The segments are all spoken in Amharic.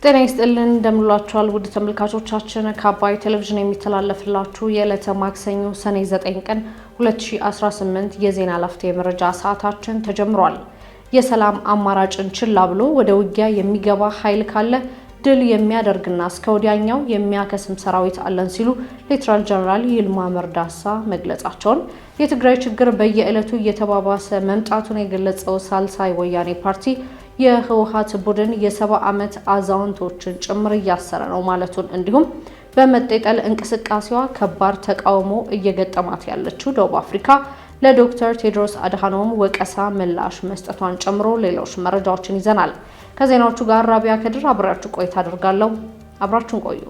ጤና ይስጥልን እንደምንላችኋል ውድ ተመልካቾቻችን ከአባይ ቴሌቪዥን የሚተላለፍላችሁ የዕለተ ማክሰኞ ሰኔ 9 ቀን 2018 የዜና ላፍታ የመረጃ ሰዓታችን ተጀምሯል። የሰላም አማራጭን ችላ ብሎ ወደ ውጊያ የሚገባ ኃይል ካለ ድል የሚያደርግና እስከ ወዲያኛው የሚያከስም ሰራዊት አለን ሲሉ ሌተናል ጀነራል ይልማ መርዳሳ መግለጻቸውን፣ የትግራይ ችግር በየዕለቱ እየተባባሰ መምጣቱን የገለጸው ሳልሳይ ወያኔ ፓርቲ የህወሓት ቡድን የ70 ዓመት አዛውንቶችን ጭምር እያሰረ ነው ማለቱን፣ እንዲሁም በመጤጠል እንቅስቃሴዋ ከባድ ተቃውሞ እየገጠማት ያለችው ደቡብ አፍሪካ ለዶክተር ቴድሮስ አድሃኖም ወቀሳ ምላሽ መስጠቷን ጨምሮ ሌሎች መረጃዎችን ይዘናል። ከዜናዎቹ ጋር ራቢያ ከድር አብራችሁ ቆይታ አደርጋለሁ። አብራችሁን ቆዩ።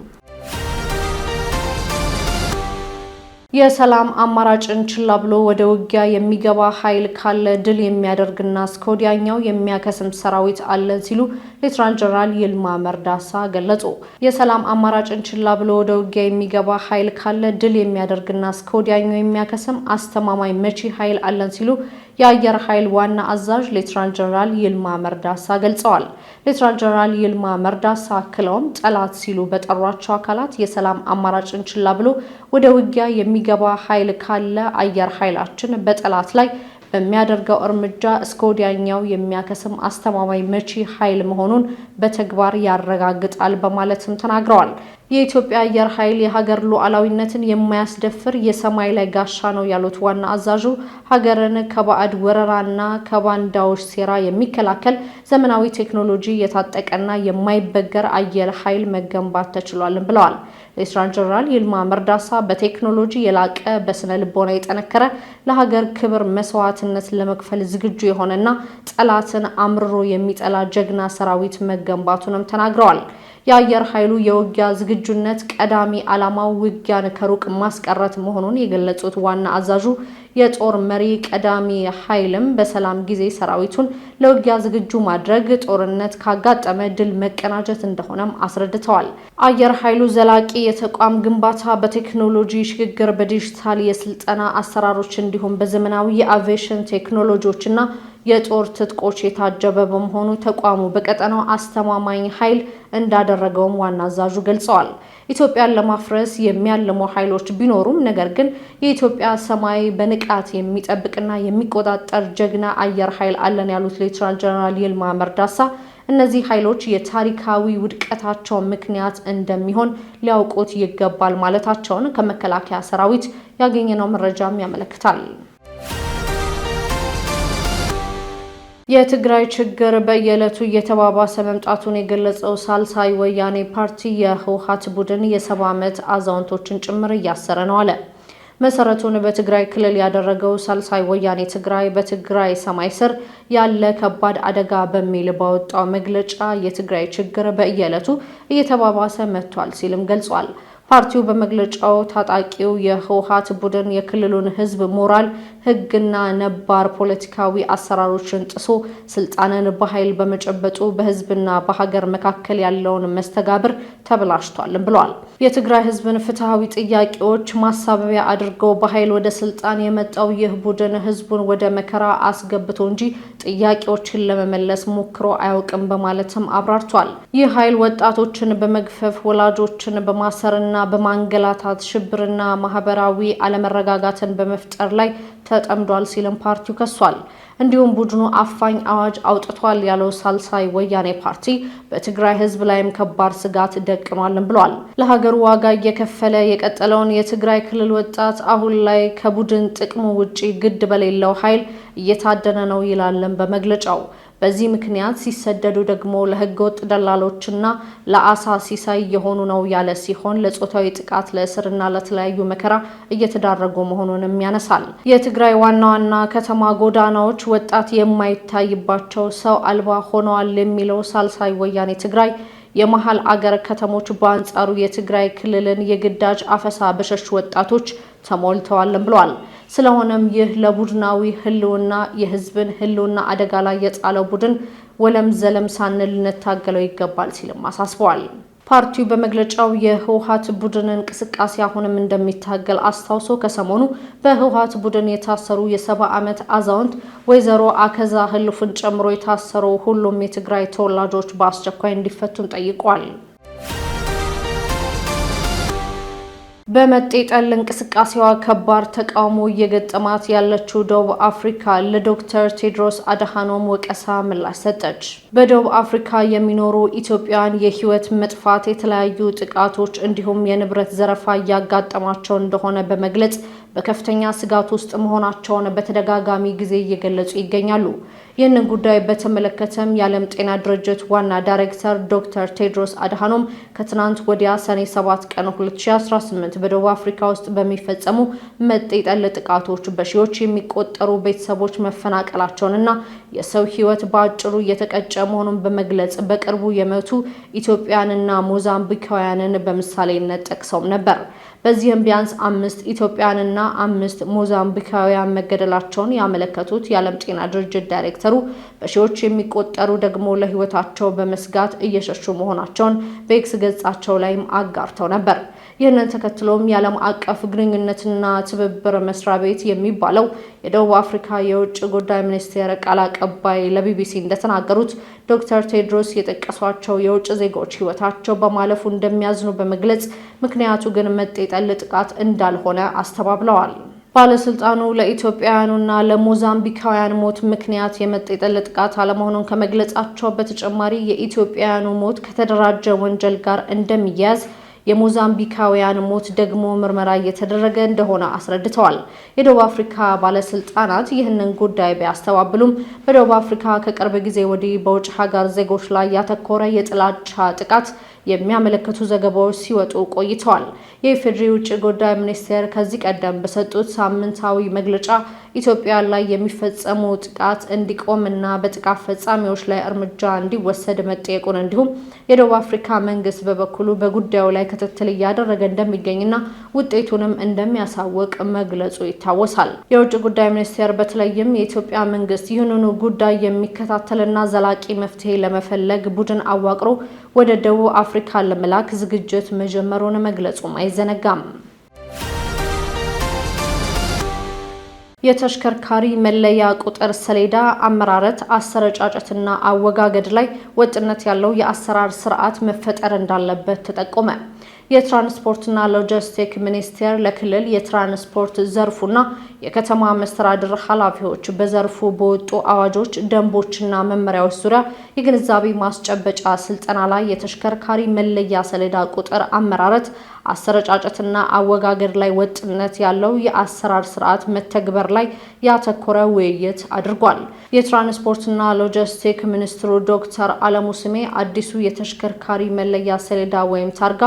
የሰላም አማራጭን ችላ ብሎ ወደ ውጊያ የሚገባ ኃይል ካለ ድል የሚያደርግና እስከ ወዲያኛው የሚያከስም ሰራዊት አለን ሲሉ ሌተናል ጀነራል ይልማ መርዳሳ ገለጹ። የሰላም አማራጭን ችላ ብሎ ወደ ውጊያ የሚገባ ኃይል ካለ ድል የሚያደርግና እስከ ወዲያኛው የሚያከስም አስተማማኝ መቺ ኃይል አለን ሲሉ የአየር ኃይል ዋና አዛዥ ሌተናል ጀነራል ይልማ መርዳሳ ገልጸዋል። ሌተናል ጀነራል ይልማ መርዳሳ አክለውም ጠላት ሲሉ በጠሯቸው አካላት የሰላም አማራጭን ችላ ብሎ ወደ ውጊያ የሚገባ ኃይል ካለ አየር ኃይላችን በጠላት ላይ በሚያደርገው እርምጃ እስከ ወዲያኛው የሚያከስም አስተማማኝ መቺ ኃይል መሆኑን በተግባር ያረጋግጣል በማለትም ተናግረዋል። የኢትዮጵያ አየር ኃይል የሀገር ሉዓላዊነትን የማያስደፍር የሰማይ ላይ ጋሻ ነው ያሉት ዋና አዛዡ ሀገርን ከባዕድ ወረራና ከባንዳዎች ሴራ የሚከላከል ዘመናዊ ቴክኖሎጂ የታጠቀና የማይበገር አየር ኃይል መገንባት ተችሏልም ብለዋል። ሌተናል ጀነራል ይልማ መርዳሳ በቴክኖሎጂ የላቀ በስነ ልቦና የጠነከረ ለሀገር ክብር መስዋዕትነት ለመክፈል ዝግጁ የሆነና ጠላትን አምርሮ የሚጠላ ጀግና ሰራዊት መገንባቱንም ተናግረዋል። የአየር ኃይሉ የውጊያ ዝግጁነት ቀዳሚ ዓላማው ውጊያን ከሩቅ ማስቀረት መሆኑን የገለጹት ዋና አዛዡ የጦር መሪ ቀዳሚ ኃይልም በሰላም ጊዜ ሰራዊቱን ለውጊያ ዝግጁ ማድረግ ጦርነት ካጋጠመ ድል መቀናጀት እንደሆነም አስረድተዋል። አየር ኃይሉ ዘላቂ የተቋም ግንባታ በቴክኖሎጂ ሽግግር፣ በዲጂታል የስልጠና አሰራሮች እንዲሁም በዘመናዊ የአቪዬሽን ቴክኖሎጂዎችና የጦር ትጥቆች የታጀበ በመሆኑ ተቋሙ በቀጠናው አስተማማኝ ኃይል እንዳደረገውም ዋና አዛዡ ገልጸዋል። ኢትዮጵያን ለማፍረስ የሚያልሙ ኃይሎች ቢኖሩም ነገር ግን የኢትዮጵያ ሰማይ በንቃት የሚጠብቅና የሚቆጣጠር ጀግና አየር ኃይል አለን ያሉት ሌተናል ጀነራል ይልማ መርዳሳ እነዚህ ኃይሎች የታሪካዊ ውድቀታቸው ምክንያት እንደሚሆን ሊያውቁት ይገባል ማለታቸውን ከመከላከያ ሰራዊት ያገኘነው መረጃም ያመለክታል። የትግራይ ችግር በየዕለቱ እየተባባሰ መምጣቱን የገለጸው ሳልሳይ ወያኔ ፓርቲ የህወሓት ቡድን የ70 ዓመት አዛውንቶችን ጭምር እያሰረ ነው አለ። መሰረቱን በትግራይ ክልል ያደረገው ሳልሳይ ወያኔ ትግራይ በትግራይ ሰማይ ስር ያለ ከባድ አደጋ በሚል ባወጣው መግለጫ የትግራይ ችግር በየዕለቱ እየተባባሰ መጥቷል ሲልም ገልጿል። ፓርቲው በመግለጫው ታጣቂው የህወሓት ቡድን የክልሉን ህዝብ ሞራል፣ ህግና ነባር ፖለቲካዊ አሰራሮችን ጥሶ ስልጣንን በኃይል በመጨበጡ በህዝብና በሀገር መካከል ያለውን መስተጋብር ተበላሽቷልም ብሏል። የትግራይ ህዝብን ፍትሃዊ ጥያቄዎች ማሳበቢያ አድርገው በኃይል ወደ ስልጣን የመጣው ይህ ቡድን ህዝቡን ወደ መከራ አስገብቶ እንጂ ጥያቄዎችን ለመመለስ ሞክሮ አያውቅም በማለትም አብራርቷል። ይህ ኃይል ወጣቶችን በመግፈፍ ወላጆችን በማሰርና በማንገላታት ሽብርና ማህበራዊ አለመረጋጋትን በመፍጠር ላይ ተጠምዷል ሲልም ፓርቲው ከሷል። እንዲሁም ቡድኑ አፋኝ አዋጅ አውጥቷል ያለው ሳልሳይ ወያኔ ፓርቲ በትግራይ ህዝብ ላይም ከባድ ስጋት ደቅኗልም ብሏል። ለሀገሩ ዋጋ እየከፈለ የቀጠለውን የትግራይ ክልል ወጣት አሁን ላይ ከቡድን ጥቅሙ ውጪ ግድ በሌለው ኃይል እየታደነ ነው ይላልም በመግለጫው። በዚህ ምክንያት ሲሰደዱ ደግሞ ለህገወጥ ደላሎችና ለአሳ ሲሳይ የሆኑ ነው ያለ ሲሆን ለጾታዊ ጥቃት፣ ለእስርና ለተለያዩ መከራ እየተዳረጉ መሆኑንም ያነሳል። የትግራይ ዋና ዋና ከተማ ጎዳናዎች ወጣት የማይታይባቸው ሰው አልባ ሆነዋል የሚለው ሳልሳይ ወያኔ ትግራይ የመሃል አገር ከተሞች በአንጻሩ የትግራይ ክልልን የግዳጅ አፈሳ በሸሹ ወጣቶች ተሞልተዋልም ብሏል። ስለሆነም ይህ ለቡድናዊ ህልውና የህዝብን ህልውና አደጋ ላይ የጣለው ቡድን ወለም ዘለም ሳንል ልንታገለው ይገባል ሲልም አሳስበዋል። ፓርቲው በመግለጫው የህወሓት ቡድን እንቅስቃሴ አሁንም እንደሚታገል አስታውሶ ከሰሞኑ በህወሓት ቡድን የታሰሩ የ70 ዓመት አዛውንት ወይዘሮ አከዛ ህልፉን ጨምሮ የታሰሩ ሁሉም የትግራይ ተወላጆች በአስቸኳይ እንዲፈቱም ጠይቋል። በመጤጠል እንቅስቃሴዋ ከባድ ተቃውሞ እየገጠማት ያለችው ደቡብ አፍሪካ ለዶክተር ቴድሮስ አድሃኖም ወቀሳ ምላሽ ሰጠች። በደቡብ አፍሪካ የሚኖሩ ኢትዮጵያውያን የህይወት መጥፋት፣ የተለያዩ ጥቃቶች እንዲሁም የንብረት ዘረፋ እያጋጠማቸው እንደሆነ በመግለጽ በከፍተኛ ስጋት ውስጥ መሆናቸውን በተደጋጋሚ ጊዜ እየገለጹ ይገኛሉ። ይህንን ጉዳይ በተመለከተም የዓለም ጤና ድርጅት ዋና ዳይሬክተር ዶክተር ቴድሮስ አድሃኖም ከትናንት ወዲያ ሰኔ 7 ቀን 2018 በደቡብ አፍሪካ ውስጥ በሚፈጸሙ መጤጠል ጥቃቶች በሺዎች የሚቆጠሩ ቤተሰቦች መፈናቀላቸውንና የሰው ህይወት በአጭሩ እየተቀጨ መሆኑን በመግለጽ በቅርቡ የሞቱ ኢትዮጵያውያንና ሞዛምቢካውያንን በምሳሌነት ጠቅሰው ነበር። በዚህም ቢያንስ 5 ኢትዮጵያውያንና 5 ሞዛምቢካውያን መገደላቸውን ያመለከቱት የዓለም ጤና ድርጅት ዳይሬክተሩ በሺዎች የሚቆጠሩ ደግሞ ለህይወታቸው በመስጋት እየሸሹ መሆናቸውን በኤክስ ገጻቸው ላይም አጋርተው ነበር። ይህንን ተከትሎም የዓለም አቀፍ ግንኙነትና ትብብር መስሪያ ቤት የሚባለው የደቡብ አፍሪካ የውጭ ጉዳይ ሚኒስቴር ቃል አቀባይ ለቢቢሲ እንደተናገሩት ዶክተር ቴድሮስ የጠቀሷቸው የውጭ ዜጎች ህይወታቸው በማለፉ እንደሚያዝኑ በመግለጽ ምክንያቱ ግን መጤጠል ጥቃት እንዳልሆነ አስተባብለዋል። ባለስልጣኑ ለኢትዮጵያውያኑና ለሞዛምቢካውያን ሞት ምክንያት የመጤጠል ጥቃት አለመሆኑን ከመግለጻቸው በተጨማሪ የኢትዮጵያውያኑ ሞት ከተደራጀ ወንጀል ጋር እንደሚያያዝ የሞዛምቢካውያን ሞት ደግሞ ምርመራ እየተደረገ እንደሆነ አስረድተዋል። የደቡብ አፍሪካ ባለስልጣናት ይህንን ጉዳይ ቢያስተባብሉም በደቡብ አፍሪካ ከቅርብ ጊዜ ወዲህ በውጭ ሀገር ዜጎች ላይ ያተኮረ የጥላቻ ጥቃት የሚያመለክቱ ዘገባዎች ሲወጡ ቆይተዋል። የኢፌዴሪ ውጭ ጉዳይ ሚኒስቴር ከዚህ ቀደም በሰጡት ሳምንታዊ መግለጫ ኢትዮጵያ ላይ የሚፈጸሙ ጥቃት እንዲቆምና በጥቃት ፈጻሚዎች ላይ እርምጃ እንዲወሰድ መጠየቁን እንዲሁም የደቡብ አፍሪካ መንግስት በበኩሉ በጉዳዩ ላይ ክትትል እያደረገ እንደሚገኝና ውጤቱንም እንደሚያሳውቅ መግለጹ ይታወሳል። የውጭ ጉዳይ ሚኒስቴር በተለይም የኢትዮጵያ መንግስት ይህንኑ ጉዳይ የሚከታተልና ዘላቂ መፍትሄ ለመፈለግ ቡድን አዋቅሮ ወደ ደቡብ አፍሪካ ለመላክ ዝግጅት መጀመሩን መግለጹም አይዘነጋም። የተሽከርካሪ መለያ ቁጥር ሰሌዳ አመራረት፣ አሰረጫጨትና አወጋገድ ላይ ወጥነት ያለው የአሰራር ስርዓት መፈጠር እንዳለበት ተጠቆመ። የትራንስፖርትና ሎጂስቲክ ሚኒስቴር ለክልል የትራንስፖርት ዘርፉና የከተማ መስተዳድር ኃላፊዎች በዘርፉ በወጡ አዋጆች፣ ደንቦችና መመሪያዎች ዙሪያ የግንዛቤ ማስጨበጫ ስልጠና ላይ የተሽከርካሪ መለያ ሰሌዳ ቁጥር አመራረት፣ አሰረጫጨትና አወጋገድ ላይ ወጥነት ያለው የአሰራር ስርዓት መተግበር ላይ ያተኮረ ውይይት አድርጓል። የትራንስፖርትና ሎጂስቲክ ሚኒስትሩ ዶክተር አለሙ ስሜ አዲሱ የተሽከርካሪ መለያ ሰሌዳ ወይም ታርጋ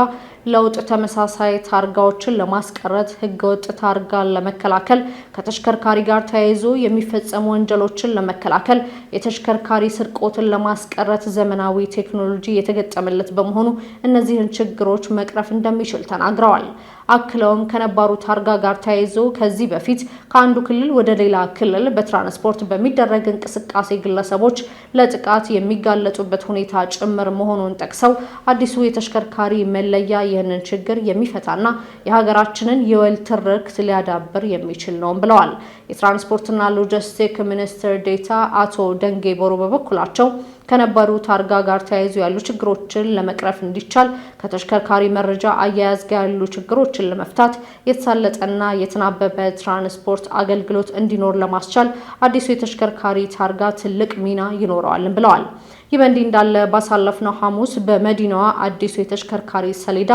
ለውጥ ተመሳሳይ ታርጋዎችን ለማስቀረት፣ ህገወጥ ታርጋን ለመከላከል፣ ከተሽከርካሪ ጋር ተያይዞ የሚፈጸሙ ወንጀሎችን ለመከላከል፣ የተሽከርካሪ ስርቆትን ለማስቀረት ዘመናዊ ቴክኖሎጂ የተገጠመለት በመሆኑ እነዚህን ችግሮች መቅረፍ እንደሚችል ተናግረዋል። አክለውም ከነባሩ ታርጋ ጋር ተያይዞ ከዚህ በፊት ከአንዱ ክልል ወደ ሌላ ክልል በትራንስፖርት በሚደረግ እንቅስቃሴ ግለሰቦች ለጥቃት የሚጋለጡበት ሁኔታ ጭምር መሆኑን ጠቅሰው አዲሱ የተሽከርካሪ መለያ ይህንን ችግር የሚፈታና የሀገራችንን የወል ትርክት ሊያዳብር የሚችል ነው ብለዋል። የትራንስፖርትና ሎጂስቲክ ሚኒስትር ዴኤታ አቶ ደንጌ ቦሩ በበኩላቸው ከነባሩ ታርጋ ጋር ተያይዞ ያሉ ችግሮችን ለመቅረፍ እንዲቻል ከተሽከርካሪ መረጃ አያያዝ ጋር ያሉ ችግሮችን ለመፍታት የተሳለጠና የተናበበ ትራንስፖርት አገልግሎት እንዲኖር ለማስቻል አዲሱ የተሽከርካሪ ታርጋ ትልቅ ሚና ይኖረዋል ብለዋል። ይህ በእንዲህ እንዳለ ባሳለፍነው ሐሙስ በመዲናዋ አዲሱ የተሽከርካሪ ሰሌዳ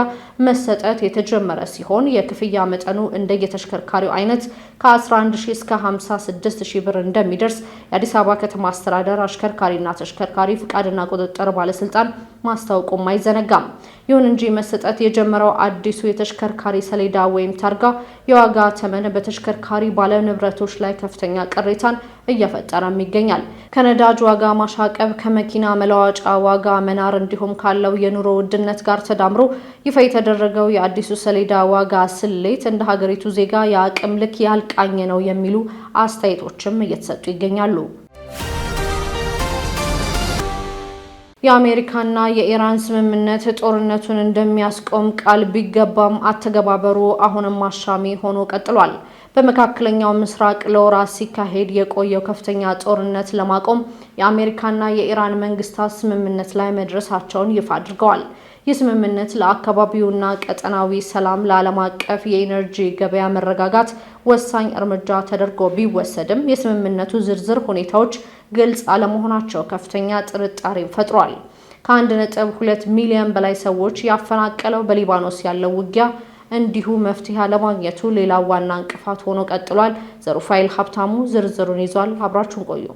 መሰጠት የተጀመረ ሲሆን የክፍያ መጠኑ እንደየተሽከርካሪው አይነት ከ11000 እስከ 56000 ብር እንደሚደርስ የአዲስ አበባ ከተማ አስተዳደር አሽከርካሪና ተሽከርካሪ ፍቃድና ቁጥጥር ባለስልጣን ማስታወቁም አይዘነጋም። ይሁን እንጂ መሰጠት የጀመረው አዲሱ የተሽከርካሪ ሰሌዳ ወይም ታርጋ የዋጋ ተመን በተሽከርካሪ ባለንብረቶች ላይ ከፍተኛ ቅሬታን እየፈጠረም ይገኛል። ከነዳጅ ዋጋ ማሻቀብ፣ ከመኪና መለዋወጫ ዋጋ መናር እንዲሁም ካለው የኑሮ ውድነት ጋር ተዳምሮ ይፋ የተደረገው የአዲሱ ሰሌዳ ዋጋ ስሌት እንደ ሀገሪቱ ዜጋ የአቅም ልክ ያልቃኘ ነው የሚሉ አስተያየቶችም እየተሰጡ ይገኛሉ። የአሜሪካና የኢራን ስምምነት ጦርነቱን እንደሚያስቆም ቃል ቢገባም አተገባበሩ አሁንም አሻሚ ሆኖ ቀጥሏል። በመካከለኛው ምስራቅ ለወራት ሲካሄድ የቆየው ከፍተኛ ጦርነት ለማቆም የአሜሪካና የኢራን መንግስታት ስምምነት ላይ መድረሳቸውን ይፋ አድርገዋል። ይህ ስምምነት ለአካባቢውና ቀጠናዊ ሰላም፣ ለዓለም አቀፍ የኢነርጂ ገበያ መረጋጋት ወሳኝ እርምጃ ተደርጎ ቢወሰድም የስምምነቱ ዝርዝር ሁኔታዎች ግልጽ አለመሆናቸው ከፍተኛ ጥርጣሬ ፈጥሯል። ከ1.2 ሚሊዮን በላይ ሰዎች ያፈናቀለው በሊባኖስ ያለው ውጊያ እንዲሁ መፍትሄ አለማግኘቱ ሌላ ዋና እንቅፋት ሆኖ ቀጥሏል። ዘሩፋኤል ሀብታሙ ዝርዝሩን ይዟል። አብራችሁን ቆዩ።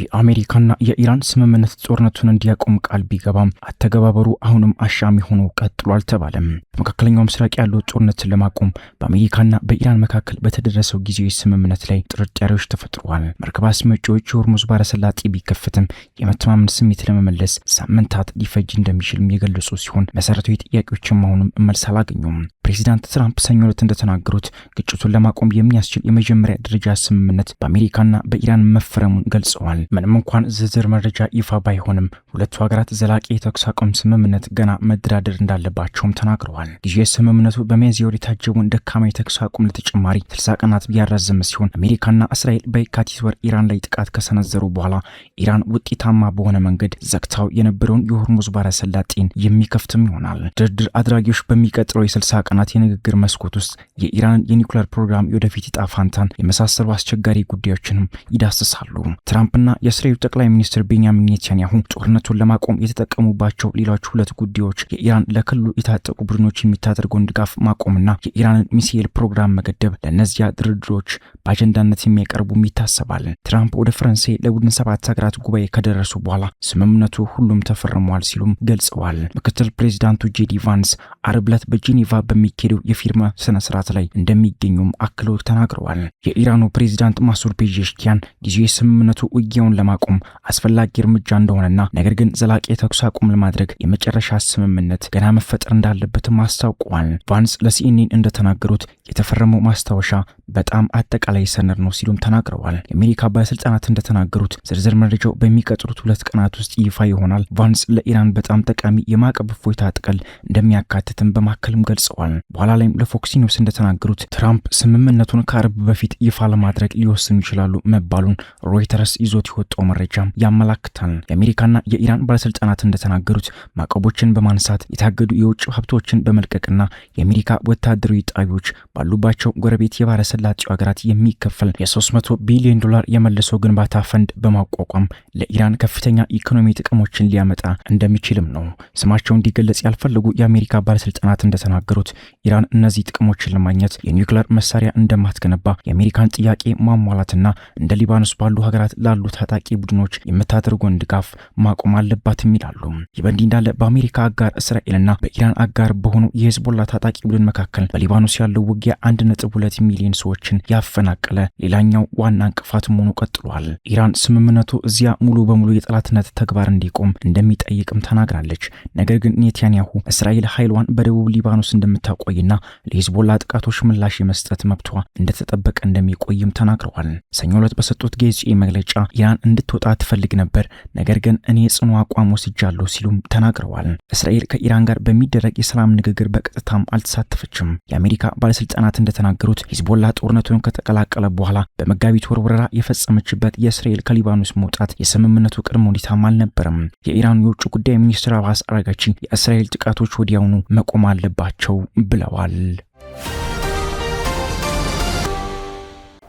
የአሜሪካና የኢራን ስምምነት ጦርነቱን እንዲያቆም ቃል ቢገባም አተገባበሩ አሁንም አሻሚ ሆኖ ቀጥሏል ተባለም። በመካከለኛው ምስራቅ ያለው ጦርነትን ለማቆም በአሜሪካና በኢራን መካከል በተደረሰው ጊዜያዊ ስምምነት ላይ ጥርጣሬዎች ተፈጥረዋል። መርከብ አስመጪዎች የሆርሙዝ ባህረ ሰላጤ ቢከፈትም የመተማመን ስሜት ለመመለስ ሳምንታት ሊፈጅ እንደሚችልም የገለጹ ሲሆን መሰረታዊ ጥያቄዎችም አሁንም መልስ አላገኙም። ፕሬዚዳንት ትራምፕ ሰኞ ዕለት እንደተናገሩት ግጭቱን ለማቆም የሚያስችል የመጀመሪያ ደረጃ ስምምነት በአሜሪካና በኢራን መፈረሙን ገልጸዋል። ምንም እንኳን ዝርዝር መረጃ ይፋ ባይሆንም ሁለቱ ሀገራት ዘላቂ የተኩስ አቁም ስምምነት ገና መደራደር እንዳለባቸውም ተናግረዋል። ጊዜያዊ ስምምነቱ በሚያዝያ ወር የታጀበውን ደካማ የተኩስ አቁም ለተጨማሪ 60 ቀናት ቢያራዘም ሲሆን አሜሪካና እስራኤል በየካቲት ወር ኢራን ላይ ጥቃት ከሰነዘሩ በኋላ ኢራን ውጤታማ በሆነ መንገድ ዘግታው የነበረውን የሆርሙዝ ባህረ ሰላጤን የሚከፍትም ይሆናል። ድርድር አድራጊዎች በሚቀጥለው የ60 ቀናት የንግግር መስኮት ውስጥ የኢራንን የኒውክሌር ፕሮግራም የወደፊት ዕጣ ፈንታን የመሳሰሉ አስቸጋሪ ጉዳዮችንም ይዳስሳሉ። ትራምፕና የእስራኤሉ ጠቅላይ ሚኒስትር ቤንያሚን ኔታንያሁ ጦርነቱን ለማቆም የተጠቀሙባቸው ሌሎች ሁለት ጉዳዮች የኢራን ለክልሉ የታጠቁ ቡድኖች የሚታደርገውን ድጋፍ ማቆምና የኢራንን ሚሳኤል ፕሮግራም መገደብ ለእነዚያ ድርድሮች በአጀንዳነት የሚያቀርቡም ይታሰባል። ትራምፕ ወደ ፈረንሳይ ለቡድን 7 ሀገራት ጉባኤ ከደረሱ በኋላ ስምምነቱ ሁሉም ተፈርሟል ሲሉም ገልጸዋል። ምክትል ፕሬዚዳንቱ ጄዲ ቫንስ አርብ ዕለት በጄኔቫ በሚካሄደው የፊርማ ስነ ስርዓት ላይ እንደሚገኙም አክለው ተናግረዋል። የኢራኑ ፕሬዚዳንት ማሱድ ፔዜሽኪያን ጊዜያዊ ስምምነቱ ውጊያውን ለማቆም አስፈላጊ እርምጃ እንደሆነና ነገር ግን ዘላቂ የተኩስ አቁም ለማድረግ የመጨረሻ ስምምነት ገና መፈጠር እንዳለበትም አስታውቀዋል። ቫንስ ለሲኤንኤን እንደተናገሩት የተፈረመው ማስታወሻ በጣም አጠቃላይ ሰነድ ነው ሲሉም ተናግረዋል። የአሜሪካ ባለስልጣናት እንደተናገሩት ዝርዝር መረጃው በሚቀጥሉት 2 ቀናት ውስጥ ይፋ ይሆናል። ቫንስ ለኢራን በጣም ጠቃሚ የማዕቀብ እፎይታ ጥቅል እንደሚያካትትም በማከልም ገልጸዋል። በኋላ ላይም ለፎክስ ኒውስ እንደተናገሩት ትራምፕ ስምምነቱን ከአርብ በፊት ይፋ ለማድረግ ሊወስኑ ይችላሉ መባሉን ሮይተርስ ይዞት የወጣው መረጃም ያመላክታል። የአሜሪካና የኢራን ባለስልጣናት እንደተናገሩት ማዕቀቦችን በማንሳት የታገዱ የውጭ ሀብቶችን በመልቀቅና የአሜሪካ ወታደራዊ ጣቢያዎች ባሉባቸው ጎረቤት የባህረ ሰላጤው ሀገራት የሚከፈል የ$300 ቢሊዮን የመልሶ ግንባታ ፈንድ በማቋቋም ለኢራን ከፍተኛ ኢኮኖሚ ጥቅሞችን ሊያመጣ እንደሚችልም ነው። ስማቸው እንዲገለጽ ያልፈለጉ የአሜሪካ ባለስልጣናት እንደተናገሩት ኢራን እነዚህ ጥቅሞችን ለማግኘት የኒውክሌር መሳሪያ እንደማትገነባ የአሜሪካን ጥያቄ ማሟላትና እንደ ሊባኖስ ባሉ ሀገራት ላሉ ታጣቂ ቡድኖች የምታደርገውን ድጋፍ ማቆም አለባትም ይላሉ። ይህ በእንዲህ እንዳለ በአሜሪካ አጋር እስራኤልና በኢራን አጋር በሆኑ የሂዝቦላ ታጣቂ ቡድን መካከል በሊባኖስ ያለው ውጊያ 1.2 ሚሊዮን ሰዎችን ያፈናቀለ ሌላኛው ዋና እንቅፋት መሆኑ ቀጥሏል። ኢራን ስምምነቱ እዚያ ሙሉ በሙሉ የጠላትነት ተግባር እንዲቆም እንደሚጠይቅም ተናግራለች። ነገር ግን ኔታንያሁ እስራኤል ኃይሏን በደቡብ ሊባኖስ እንደምታቆይና ለሂዝቦላ ጥቃቶች ምላሽ የመስጠት መብቷ እንደተጠበቀ እንደሚቆይም ተናግረዋል። ሰኞ ዕለት በሰጡት ጋዜጣዊ መግለጫ ኢራን እንድትወጣ ትፈልግ ነበር፣ ነገር ግን እኔ ጽኑ አቋም ወስጃለሁ ሲሉም ተናግረዋል። እስራኤል ከኢራን ጋር በሚደረግ የሰላም ንግግር በቀጥታም አልተሳተፈችም። የአሜሪካ ባለስልጣናት እንደተናገሩት ሂዝቦላ ጦርነቱን ከተቀላቀለ በኋላ በመጋቢት ወር ወረራ የፈጸመችበት የእስራኤል ከሊባኖስ መውጣት የስምምነቱ ቅድመ ሁኔታም አልነበረም። የኢራን የውጭ ጉዳይ ሚኒስትር አባስ አራጋቺ የእስራኤል ጥቃቶች ወዲያውኑ መቆም አለባቸው ብለዋል።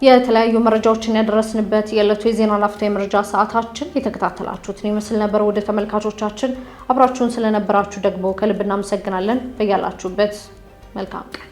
የተለያዩ መረጃዎችን ያደረስንበት የዕለቱ የዜና ላፍታ የመረጃ ሰዓታችን የተከታተላችሁትን ይመስል ነበር። ወደ ተመልካቾቻችን አብራችሁን ስለነበራችሁ ደግሞ ከልብ እናመሰግናለን። በያላችሁበት መልካም ቀን